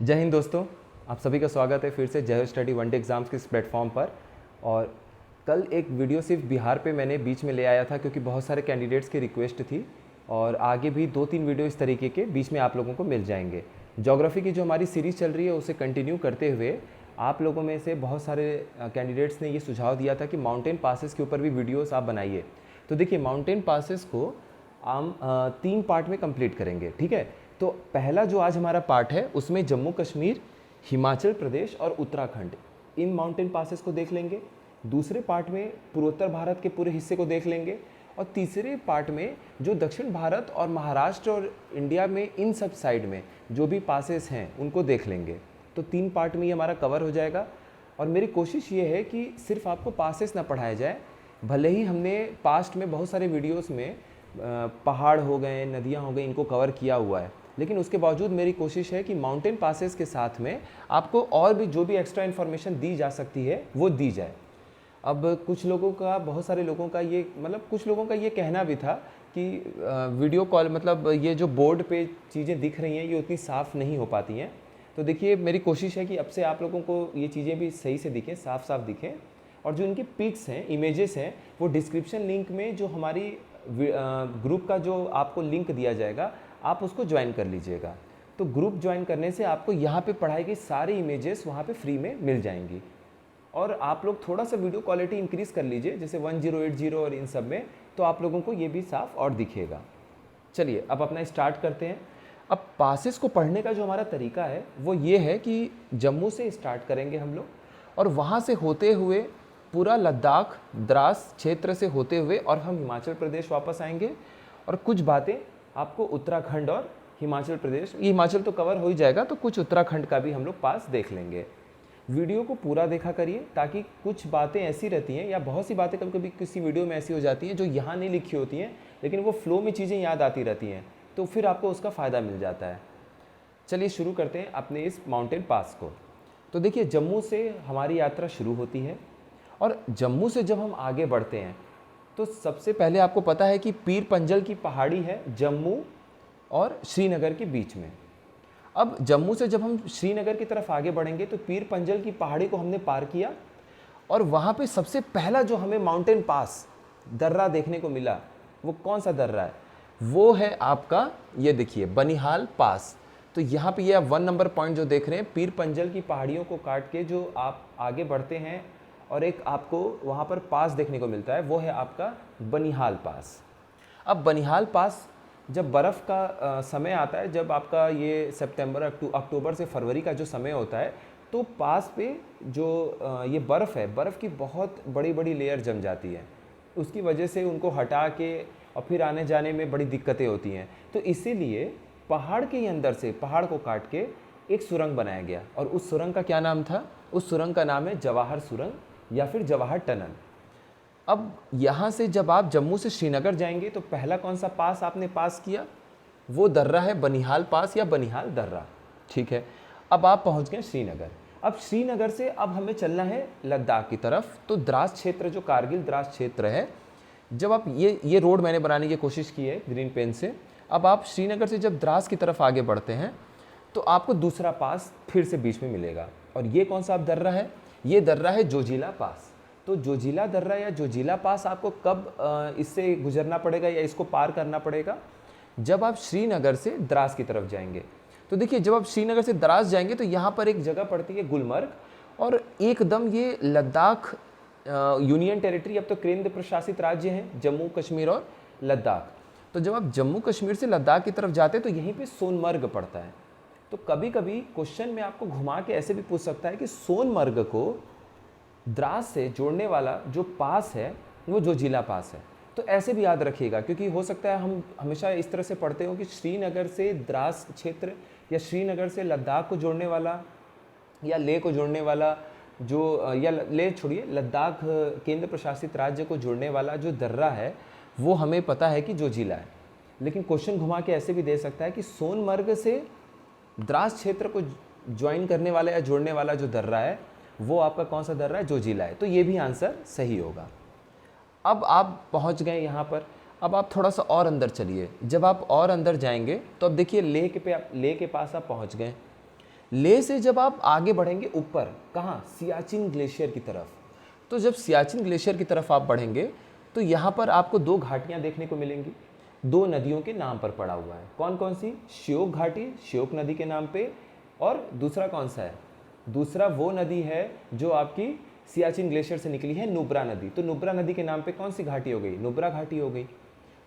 जय हिंद दोस्तों, आप सभी का स्वागत है फिर से जय हो स्टडी वन डे एग्ज़ाम्स के इस प्लेटफॉर्म पर। और कल एक वीडियो सिर्फ बिहार पे मैंने बीच में ले आया था क्योंकि बहुत सारे कैंडिडेट्स की रिक्वेस्ट थी, और आगे भी 2-3 वीडियो इस तरीके के बीच में आप लोगों को मिल जाएंगे। ज्योग्राफी की जो हमारी सीरीज़ चल रही है उसे कंटिन्यू करते हुए आप लोगों में से बहुत सारे कैंडिडेट्स ने ये सुझाव दिया था कि माउंटेन पासेस के ऊपर भी वीडियोस आप बनाइए। तो देखिए, माउंटेन पासेस को हम 3 पार्ट में कंप्लीट करेंगे, ठीक है। तो पहला जो आज हमारा पार्ट है उसमें जम्मू कश्मीर, हिमाचल प्रदेश और उत्तराखंड इन माउंटेन पासेस को देख लेंगे। दूसरे पार्ट में पूर्वोत्तर भारत के पूरे हिस्से को देख लेंगे, और तीसरे पार्ट में जो दक्षिण भारत और महाराष्ट्र और इंडिया में इन सब साइड में जो भी पासेस हैं उनको देख लेंगे। तो 3 पार्ट में ये हमारा कवर हो जाएगा। और मेरी कोशिश ये है कि सिर्फ आपको पासेस ना पढ़ाया जाए। भले ही हमने पास्ट में बहुत सारे वीडियोस में पहाड़ हो गए, नदियाँ हो गई, इनको कवर किया हुआ है, लेकिन उसके बावजूद मेरी कोशिश है कि माउंटेन पासेस के साथ में आपको और भी जो भी एक्स्ट्रा इन्फॉर्मेशन दी जा सकती है वो दी जाए। अब कुछ लोगों का, बहुत सारे लोगों का ये कुछ लोगों का ये कहना भी था कि वीडियो कॉल ये जो बोर्ड पे चीज़ें दिख रही हैं ये उतनी साफ़ नहीं हो पाती हैं। तो देखिए, मेरी कोशिश है कि अब से आप लोगों को ये चीज़ें भी सही से दिखें, साफ साफ दिखें। और जो इनकी पिक्स हैं, इमेजेस हैं, वो डिस्क्रिप्शन लिंक में जो हमारी ग्रुप का जो आपको लिंक दिया जाएगा आप उसको ज्वाइन कर लीजिएगा। तो ग्रुप ज्वाइन करने से आपको यहाँ पे पढ़ाई की सारी इमेजेस वहाँ पे फ्री में मिल जाएंगी। और आप लोग थोड़ा सा वीडियो क्वालिटी इंक्रीज़ कर लीजिए, जैसे 1080 और इन सब में, तो आप लोगों को ये भी साफ और दिखेगा। चलिए अब अपना स्टार्ट करते हैं। अब पासेस को पढ़ने का जो हमारा तरीका है वो ये है कि जम्मू से स्टार्ट करेंगे हम लोग, और वहाँ से होते हुए पूरा लद्दाख, द्रास क्षेत्र से होते हुए और हम हिमाचल प्रदेश वापस आएंगे। और कुछ बातें आपको उत्तराखंड और हिमाचल प्रदेश, ये हिमाचल तो कवर हो ही जाएगा, तो कुछ उत्तराखंड का भी हम लोग पास देख लेंगे। वीडियो को पूरा देखा करिए, ताकि कुछ बातें ऐसी रहती हैं या बहुत सी बातें कभी कभी किसी वीडियो में ऐसी हो जाती हैं जो यहाँ नहीं लिखी होती हैं, लेकिन वो फ्लो में चीज़ें याद आती रहती हैं, तो फिर आपको उसका फ़ायदा मिल जाता है। चलिए शुरू करते हैं अपने इस माउंटेन पास को। तो देखिए, जम्मू से हमारी यात्रा शुरू होती है, और जम्मू से जब हम आगे बढ़ते हैं तो सबसे पहले आपको पता है कि पीर पंजल की पहाड़ी है जम्मू और श्रीनगर के बीच में। अब जम्मू से जब हम श्रीनगर की तरफ आगे बढ़ेंगे तो पीर पंजल की पहाड़ी को हमने पार किया, और वहाँ पे सबसे पहला जो हमें माउंटेन पास दर्रा देखने को मिला, वो कौन सा दर्रा है? वो है आपका, ये देखिए, बनिहाल पास। तो यहाँ पे ये आप 1 नंबर पॉइंट जो देख रहे हैं, पीर पंजल की पहाड़ियों को काट के जो आप आगे बढ़ते हैं और एक आपको वहाँ पर पास देखने को मिलता है, वो है आपका बनिहाल पास। अब बनिहाल पास जब बर्फ़ का समय आता है, जब आपका ये सितंबर अक्टूबर से फरवरी का जो समय होता है, तो पास पे जो ये बर्फ़ है, बर्फ़ की बहुत बड़ी बड़ी लेयर जम जाती है। उसकी वजह से उनको हटा के और फिर आने जाने में बड़ी दिक्कतें होती हैं। तो इसीलिए पहाड़ के ही अंदर से, पहाड़ को काट के एक सुरंग बनाया गया, और उस सुरंग का क्या नाम था? उस सुरंग का नाम है जवाहर सुरंग या फिर जवाहर टनल। अब यहाँ से जब आप जम्मू से श्रीनगर जाएंगे तो पहला कौन सा पास आपने पास किया? वो दर्रा है बनिहाल पास या बनिहाल दर्रा, ठीक है। अब आप पहुँच गए श्रीनगर। अब श्रीनगर से अब हमें चलना है लद्दाख की तरफ। तो द्रास क्षेत्र, जो कारगिल द्रास क्षेत्र है, जब आप ये रोड मैंने बनाने की कोशिश की है ग्रीन पेन से। अब आप श्रीनगर से जब द्रास की तरफ आगे बढ़ते हैं तो आपको दूसरा पास फिर से बीच में मिलेगा, और ये कौन सा दर्रा है? ये दर्रा है जोजिला पास। तो जोजिला दर्रा या जोजिला पास आपको कब इससे गुजरना पड़ेगा या इसको पार करना पड़ेगा? जब आप श्रीनगर से द्रास की तरफ जाएंगे। तो देखिए, जब आप श्रीनगर से द्रास जाएंगे तो यहाँ पर एक जगह पड़ती है गुलमर्ग, और एकदम ये लद्दाख यूनियन टेरिटरी, अब तो केंद्र प्रशासित राज्य हैं जम्मू कश्मीर और लद्दाख। तो जब आप जम्मू कश्मीर से लद्दाख की तरफ जाते हैं तो यहीं पे सोनमर्ग पड़ता है। तो कभी कभी क्वेश्चन में आपको घुमा के ऐसे भी पूछ सकता है कि सोनमर्ग को द्रास से जोड़ने वाला जो पास है वो जोजिला पास है। तो ऐसे भी याद रखिएगा, क्योंकि हो सकता है हम हमेशा इस तरह से पढ़ते हो कि श्रीनगर से द्रास क्षेत्र या श्रीनगर से लद्दाख को जोड़ने वाला या लेह को जोड़ने वाला जो, या लेह छोड़िए, लद्दाख केंद्र प्रशासित राज्य को जोड़ने वाला जो दर्रा है वो हमें पता है कि जोजिला है। लेकिन क्वेश्चन घुमा के ऐसे भी दे सकता है कि सोनमर्ग से द्रास क्षेत्र को ज्वाइन करने वाला या जोड़ने वाला जो दर्रा है वो आपका कौन सा दर्रा है? जोजिला है। तो ये भी आंसर सही होगा। अब आप पहुंच गए यहाँ पर। अब आप थोड़ा सा और अंदर चलिए। जब आप और अंदर जाएंगे तो अब देखिए, लेह के पास आप पहुंच गए। लेह से जब आप आगे बढ़ेंगे ऊपर, कहाँ, सियाचिन ग्लेशियर की तरफ, तो जब सियाचिन ग्लेशियर की तरफ आप बढ़ेंगे तो यहाँ पर आपको दो घाटियाँ देखने को मिलेंगी, दो नदियों के नाम पर पड़ा हुआ है। कौन कौन सी? श्योक घाटी, श्योक नदी के नाम पे, और दूसरा कौन सा है? दूसरा वो नदी है जो आपकी सियाचिन ग्लेशियर से निकली है, नुब्रा नदी। तो नुब्रा नदी के नाम पे कौन सी घाटी हो गई? नुब्रा घाटी हो गई।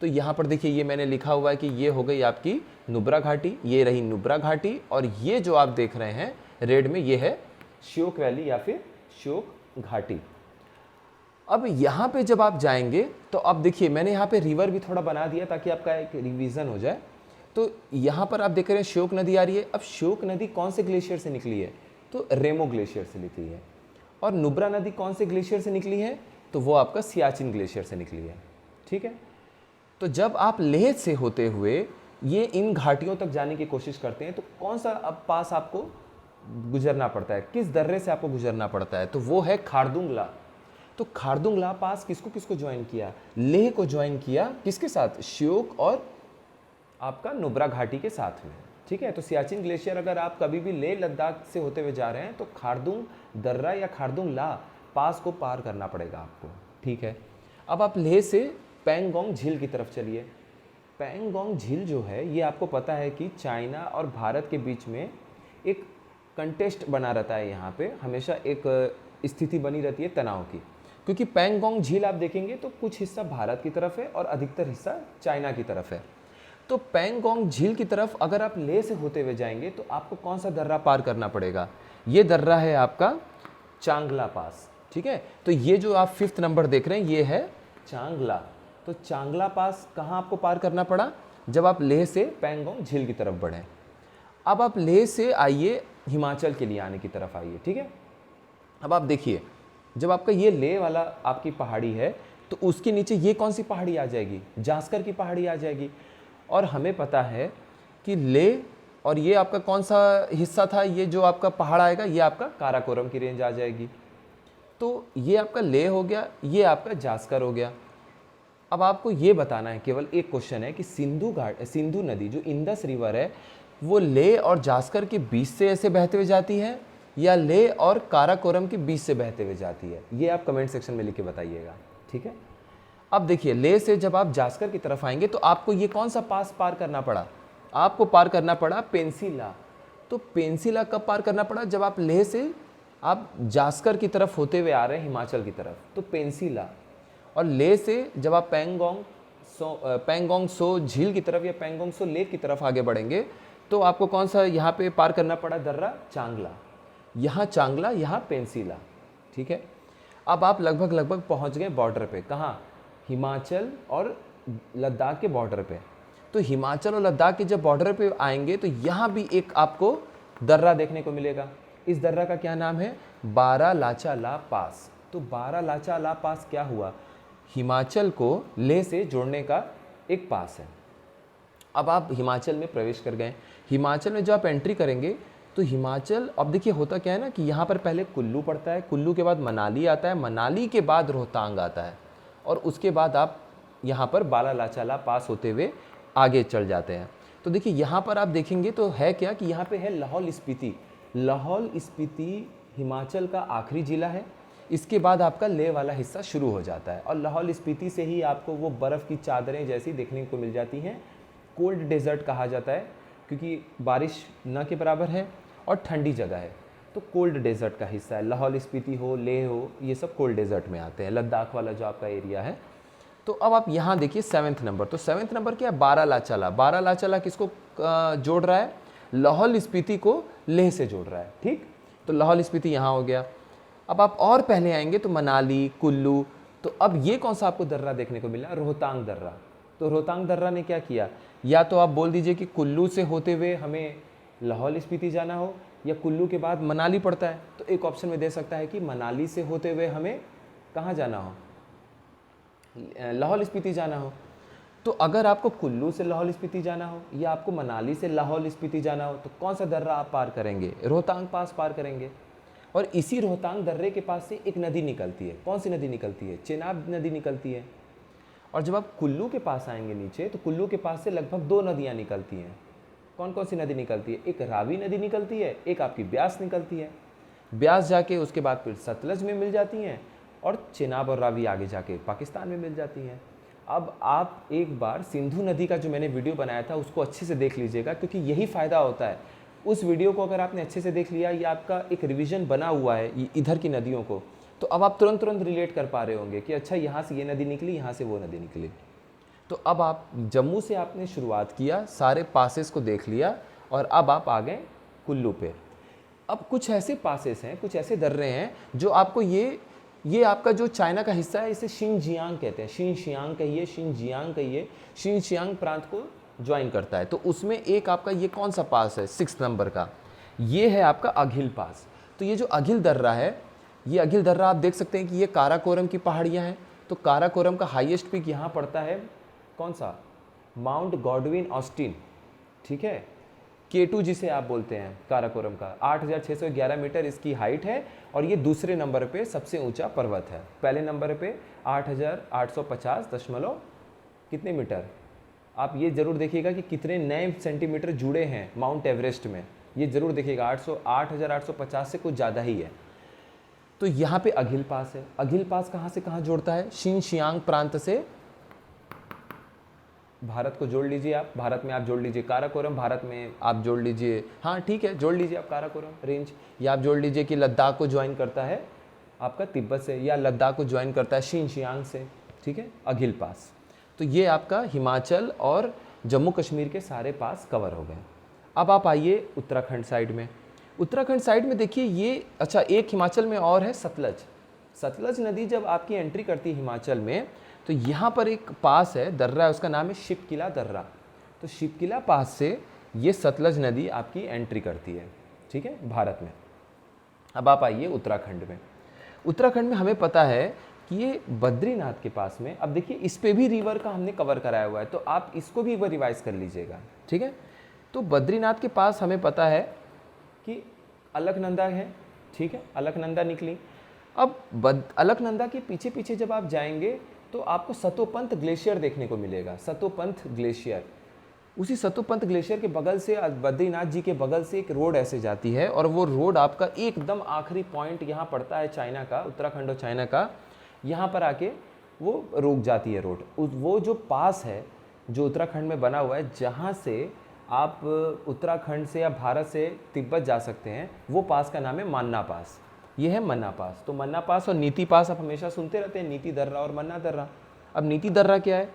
तो यहाँ पर देखिए ये मैंने लिखा हुआ है कि ये हो गई आपकी नुब्रा घाटी, ये रही नुब्रा घाटी, और ये जो आप देख रहे हैं रेड में ये है श्योक वैली या फिर श्योक घाटी। अब यहाँ पे जब आप जाएंगे तो अब देखिए मैंने यहाँ पे रिवर भी थोड़ा बना दिया ताकि आपका एक रिवीजन हो जाए। तो यहाँ पर आप देख रहे हैं श्योक नदी आ रही है। अब श्योक नदी कौन से ग्लेशियर से निकली है? तो रेमो ग्लेशियर से निकली है। और नुब्रा नदी कौन से ग्लेशियर से निकली है? तो वो आपका सियाचिन ग्लेशियर से निकली है। ठीक है, तो जब आप लेह से होते हुए ये इन घाटियों तक जाने की कोशिश करते हैं तो कौन सा अब पास आपको गुजरना पड़ता है, किस दर्रे से आपको गुजरना पड़ता है? तो वो है खारदुंगला। तो खारदुंगला पास किसको किसको ज्वाइन किया? लेह को ज्वाइन किया, किसके साथ? श्योक और आपका नुब्रा घाटी के साथ में। ठीक है, तो सियाचिन ग्लेशियर अगर आप कभी भी लेह लद्दाख से होते हुए जा रहे हैं तो खारदुंग दर्रा या खारदुंगला पास को पार करना पड़ेगा आपको। ठीक है, अब आप लेह से पैंगोंग झील की तरफ चलिए। पैंगोंग झील जो है ये आपको पता है कि चाइना और भारत के बीच में एक कंटेस्ट बना रहता है, यहाँ पे हमेशा एक स्थिति बनी रहती है तनाव की, क्योंकि पैंगोंग झील आप देखेंगे तो कुछ हिस्सा भारत की तरफ है और अधिकतर हिस्सा चाइना की तरफ है। तो पैंगोंग झील की तरफ अगर आप लेह से होते हुए जाएंगे तो आपको कौन सा दर्रा पार करना पड़ेगा? ये दर्रा है आपका चांगला पास। ठीक है, तो ये जो आप 5th नंबर देख रहे हैं ये है चांगला। तो चांगला पास कहाँ आपको पार करना पड़ा? जब आप लेह से पैंगोंग झील की तरफ बढ़े। अब आप लेह से आइए हिमाचल के लिए आने की तरफ आइए। ठीक है, अब आप देखिए जब आपका ये लेह वाला आपकी पहाड़ी है तो उसके नीचे ये कौन सी पहाड़ी आ जाएगी? जास्कर की पहाड़ी आ जाएगी। और हमें पता है कि लेह और ये आपका कौन सा हिस्सा था, ये जो आपका पहाड़ आएगा ये आपका काराकोरम की रेंज आ जाएगी। तो ये आपका लेह हो गया, ये आपका जास्कर हो गया। अब आपको ये बताना है, केवल एक क्वेश्चन है कि सिंधु नदी जो इंडस रिवर है वो लेह और जास्कर के बीच से ऐसे बहते हुए जाती है या लेह और काराकोरम के बीच से बहते हुए जाती है? ये आप कमेंट सेक्शन में लिख के बताइएगा। ठीक है, अब देखिए लेह से जब आप जास्कर की तरफ आएंगे तो आपको ये कौन सा पास पार करना पड़ा? आपको पार करना पड़ा पेंसिला। तो पेंसिला कब पार करना पड़ा? जब आप लेह से आप जास्कर की तरफ होते हुए आ रहे हैं हिमाचल की तरफ, तो पेंसिला। और लेह से जब आप पैंगोंग सो झील की तरफ या पैंगोंग सो लेक की तरफ आगे बढ़ेंगे तो आपको कौन सा यहाँ पे पार करना पड़ा दर्रा? चांगला। यहाँ चांगला, यहाँ पेंसिला। ठीक है, अब आप लगभग पहुँच गए बॉर्डर पे। कहाँ? हिमाचल और लद्दाख के बॉर्डर पे। तो हिमाचल और लद्दाख के जब बॉर्डर पे आएंगे तो यहाँ भी एक आपको दर्रा देखने को मिलेगा। इस दर्रा का क्या नाम है? बारालाचा पास। तो बारालाचा पास क्या हुआ? हिमाचल को लेह से जोड़ने का एक पास है। अब आप हिमाचल में प्रवेश कर गए। हिमाचल में जो आप एंट्री करेंगे तो हिमाचल, अब देखिए होता क्या है ना कि यहाँ पर पहले कुल्लू पड़ता है, कुल्लू के बाद मनाली आता है, मनाली के बाद रोहतांग आता है, और उसके बाद आप यहाँ पर बारालाचा पास होते हुए आगे चल जाते हैं। तो देखिए यहाँ पर आप देखेंगे तो है क्या कि यहाँ पे है लाहौल स्पीति। लाहौल स्पीति हिमाचल का आखिरी ज़िला है। इसके बाद आपका लेह वाला हिस्सा शुरू हो जाता है और लाहौल स्पीति से ही आपको वो बर्फ़ की चादरें जैसी देखने को मिल जाती हैं। कोल्ड डेजर्ट कहा जाता है क्योंकि बारिश न के बराबर है और ठंडी जगह है, तो कोल्ड डेजर्ट का हिस्सा है। लाहौल स्पीति हो, लेह हो, ये सब कोल्ड डेजर्ट में आते हैं। लद्दाख वाला जो आपका एरिया है। तो अब आप यहाँ देखिए 7th नंबर। तो 7th नंबर क्या है? बारालाचा। बारालाचा किसको जोड़ रहा है? लाहौल स्पीति को लेह से जोड़ रहा है। ठीक, तो लाहौल स्पीति यहाँ हो गया। अब आप और पहले आएंगे तो मनाली, कुल्लू। तो अब ये कौन सा आपको दर्रा देखने को मिला? रोहतांग दर्रा। तो रोहतांग दर्रा ने क्या किया? या तो आप बोल दीजिए कि कुल्लू से होते हुए हमें लाहौल स्पीति जाना हो, या कुल्लू के बाद मनाली पड़ता है तो एक ऑप्शन में दे सकता है कि मनाली से होते हुए हमें कहाँ जाना हो? लाहौल स्पीति जाना हो। तो अगर आपको कुल्लू से लाहौल स्पीति जाना हो या आपको मनाली से लाहौल स्पीति जाना हो तो कौन सा दर्रा आप पार करेंगे? रोहतांग पास पार करेंगे। और इसी रोहतांग दर्रे के पास से एक नदी निकलती है। कौन सी नदी निकलती है? चेनाब नदी निकलती है। और जब आप कुल्लू के पास आएंगे नीचे तो कुल्लू के पास से लगभग 2 नदियाँ निकलती हैं। कौन कौन सी नदी निकलती है? एक रावी नदी निकलती है, एक आपकी ब्यास निकलती है। ब्यास जाके उसके बाद फिर सतलज में मिल जाती हैं और चेनाब और रावी आगे जाके पाकिस्तान में मिल जाती हैं। अब आप एक बार सिंधु नदी का जो मैंने वीडियो बनाया था उसको अच्छे से देख लीजिएगा, क्योंकि यही फ़ायदा होता है। उस वीडियो को अगर आपने अच्छे से देख लिया, ये आपका एक रिवीजन बना हुआ है इधर की नदियों को, तो अब आप तुरंत रिलेट कर पा रहे होंगे कि अच्छा यहाँ से ये नदी निकली, यहाँ से वो नदी निकली। तो अब आप जम्मू से आपने शुरुआत किया, सारे पासेस को देख लिया और अब आप आ गए कुल्लू पे। अब कुछ ऐसे पासेस हैं, कुछ ऐसे दर्रे हैं जो आपको ये आपका जो चाइना का हिस्सा है इसे शिनजियांग कहते हैं, शिनजियांग कहिए, शिनजियांग कहिए, शिनजियांग प्रांत को ज्वाइन करता है। तो उसमें एक आपका ये कौन सा पास है 6 नंबर का, ये है आपका अघिल पास। तो ये जो अघिल दर्रा है, ये अघिल दर्रा आप देख सकते हैं कि ये काराकोरम की पहाड़ियाँ हैं। तो काराकोरम का हाईएस्ट पीक यहाँ पड़ता है, कौन सा? माउंट गॉडविन ऑस्टिन, ठीक है, K2 जिसे आप बोलते हैं काराकोरम का। 8,611 मीटर इसकी हाइट है और ये दूसरे नंबर पे सबसे ऊंचा पर्वत है। पहले नंबर पे 8,850 दशमलव कितने मीटर, आप ये ज़रूर देखिएगा कि कितने नए सेंटीमीटर जुड़े हैं माउंट एवरेस्ट में, ये ज़रूर देखिएगा। 8,850 से कुछ ज़्यादा ही है। तो यहाँ पे अघिल पास है। अघिल पास कहाँ से कहाँ जोड़ता है? शिनजियांग प्रांत से भारत को जोड़ लीजिए आप, भारत में आप जोड़ लीजिए काराकोरम, भारत में आप जोड़ लीजिए, हाँ ठीक है, जोड़ लीजिए आप काराकोरम रेंज, या आप जोड़ लीजिए कि लद्दाख को ज्वाइन करता है आपका तिब्बत से, या लद्दाख को ज्वाइन करता है शिनजियांग से, ठीक है, अघिल पास। तो ये आपका हिमाचल और जम्मू कश्मीर के सारे पास कवर हो गए। अब आप आइए उत्तराखंड साइड में। उत्तराखंड साइड में देखिए ये, अच्छा एक हिमाचल में और है सतलज। सतलज नदी जब आपकी एंट्री करती है हिमाचल में, तो यहाँ पर एक पास है, दर्रा है, उसका नाम है शिपकिला दर्रा। तो शिपकिला पास से ये सतलज नदी आपकी एंट्री करती है, ठीक है, भारत में। अब आप आइए उत्तराखंड में। उत्तराखंड में हमें पता है कि ये बद्रीनाथ के पास में, अब देखिए इस पे भी रिवर का हमने कवर कराया हुआ है, तो आप इसको भी एक बार रिवाइज कर लीजिएगा, ठीक है। तो बद्रीनाथ के पास हमें पता है कि अलकनंदा है, ठीक है, अलकनंदा निकली। अब अलकनंदा के पीछे पीछे जब आप जाएंगे तो आपको सतोपंथ ग्लेशियर देखने को मिलेगा, सतोपंथ ग्लेशियर। उसी सतोपंथ ग्लेशियर के बगल से, बद्रीनाथ जी के बगल से एक रोड ऐसे जाती है और वो रोड आपका एकदम आखिरी पॉइंट यहाँ पड़ता है चाइना का, उत्तराखंड और चाइना का, यहाँ पर आके वो रुक जाती है रोड। वो जो पास है जो उत्तराखंड में बना हुआ है, जहाँ से आप उत्तराखंड से या भारत से तिब्बत जा सकते हैं, वो पास का नाम है मान्ना पास। ये है मन्ना पास। तो मन्ना पास और नीति पास आप हमेशा सुनते रहते हैं, नीति दर्रा और मन्ना दर्रा। अब नीति दर्रा क्या है?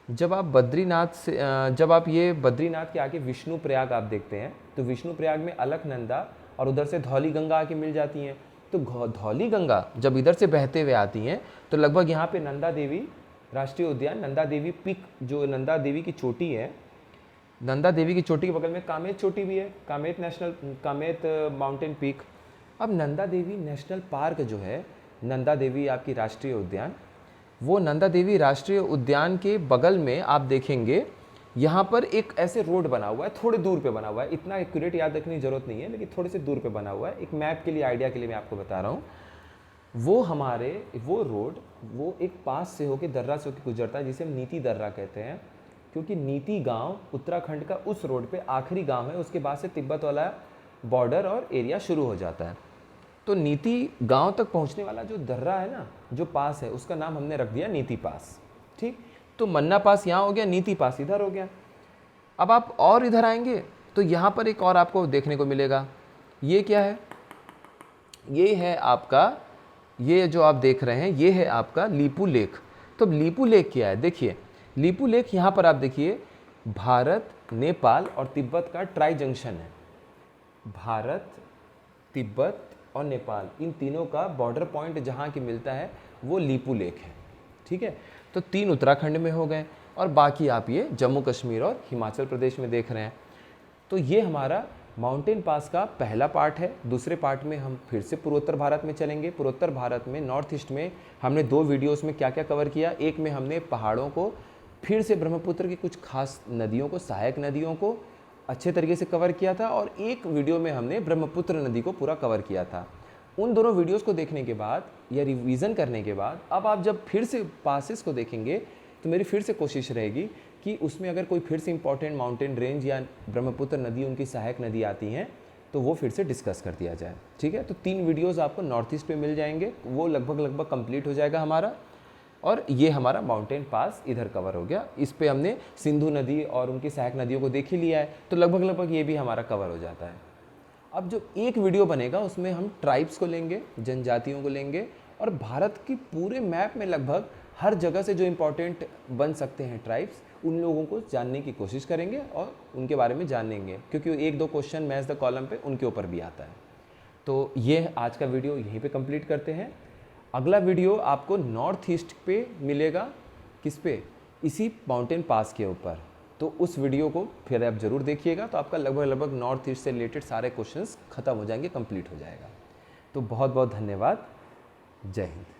जब आप बद्रीनाथ से जब आप ये बद्रीनाथ के आगे विष्णु प्रयाग आप देखते हैं, तो विष्णु प्रयाग में अलकनंदा और उधर से धौली गंगा आके मिल जाती हैं। तो धौली गंगा जब इधर से बहते हुए आती हैं तो लगभग यहाँ पे नंदा देवी राष्ट्रीय उद्यान, नंदा देवी पीक, जो नंदा देवी की चोटी है, नंदा देवी की चोटी के बगल में कामेत चोटी भी है, कामेत माउंटेन पीक। अब नंदा देवी नेशनल पार्क जो है, नंदा देवी आपकी राष्ट्रीय उद्यान, वो नंदा देवी राष्ट्रीय उद्यान के बगल में आप देखेंगे यहाँ पर एक ऐसे रोड बना हुआ है, थोड़े दूर पे बना हुआ है, इतना एक्यूरेट याद रखने की जरूरत नहीं है, लेकिन थोड़े से दूर पे बना हुआ है, एक मैप के लिए, आइडिया के लिए मैं आपको बता रहा हूँ। वो रोड वो एक पास से होकर, दर्रा से होकर गुजरता है, जिसे हम नीति दर्रा कहते हैं, क्योंकि नीति गांव उत्तराखंड का उस रोड पे आखिरी गांव है, उसके बाद से तिब्बत वाला बॉर्डर और एरिया शुरू हो जाता है। तो नीति गांव तक पहुंचने वाला जो दर्रा है ना, जो पास है, उसका नाम हमने रख दिया नीति पास, ठीक। तो मन्ना पास यहाँ हो गया, नीति पास इधर हो गया। अब आप और इधर आएंगे तो यहाँ पर एक और आपको देखने को मिलेगा, ये क्या है? ये है आपका, ये जो आप देख रहे हैं, ये है आपका लीपू लेक। तो लीपू लेक क्या है? देखिए लीपू लेक यहाँ पर आप देखिए, भारत, नेपाल और तिब्बत का ट्राई जंक्शन है। भारत, तिब्बत और नेपाल, इन तीनों का बॉर्डर पॉइंट जहाँ की मिलता है वो लीपू लेक है, ठीक है। तो 3 उत्तराखंड में हो गए और बाकी आप ये जम्मू कश्मीर और हिमाचल प्रदेश में देख रहे हैं। तो ये हमारा माउंटेन पास का पहला पार्ट है। दूसरे पार्ट में हम फिर से पूर्वोत्तर भारत में चलेंगे। पूर्वोत्तर भारत में, नॉर्थ ईस्ट में हमने 2 वीडियोस में क्या क्या कवर किया। एक में हमने पहाड़ों को, फिर से ब्रह्मपुत्र की कुछ खास नदियों को, सहायक नदियों को अच्छे तरीके से कवर किया था, और एक वीडियो में हमने ब्रह्मपुत्र नदी को पूरा कवर किया था। उन दोनों वीडियोस को देखने के बाद या रिवीजन करने के बाद अब आप जब फिर से पासेस को देखेंगे तो मेरी फिर से कोशिश रहेगी कि उसमें अगर कोई फिर से इंपॉर्टेंट माउंटेन रेंज या ब्रह्मपुत्र नदी उनकी सहायक नदी आती हैं तो वो फिर से डिस्कस कर दिया जाए। ठीक है, तो 3 वीडियोस आपको नॉर्थ ईस्ट पे मिल जाएंगे, वो लगभग कंप्लीट हो जाएगा हमारा। और ये हमारा माउंटेन पास इधर कवर हो गया। इस पे हमने सिंधु नदी और उनकी सहायक नदियों को देख ही लिया है, तो लगभग ये भी हमारा कवर हो जाता है। अब जो एक वीडियो बनेगा उसमें हम ट्राइब्स को लेंगे, जनजातियों को लेंगे, और भारत की पूरे मैप में लगभग हर जगह से जो इम्पोर्टेंट बन सकते हैं ट्राइब्स, उन लोगों को जानने की कोशिश करेंगे और उनके बारे में जानेंगे, क्योंकि 1-2 क्वेश्चन मैच द कॉलम पे उनके ऊपर भी आता है। तो ये आज का वीडियो यहीं पे कंप्लीट करते हैं। अगला वीडियो आपको नॉर्थ ईस्ट पे मिलेगा, किस पे, इसी माउंटेन पास के ऊपर। तो उस वीडियो को फिर आप ज़रूर देखिएगा, तो आपका लगभग नॉर्थ ईस्ट से रिलेटेड सारे क्वेश्चंस खत्म हो जाएंगे, कंप्लीट हो जाएगा। तो बहुत बहुत धन्यवाद। जय हिंद।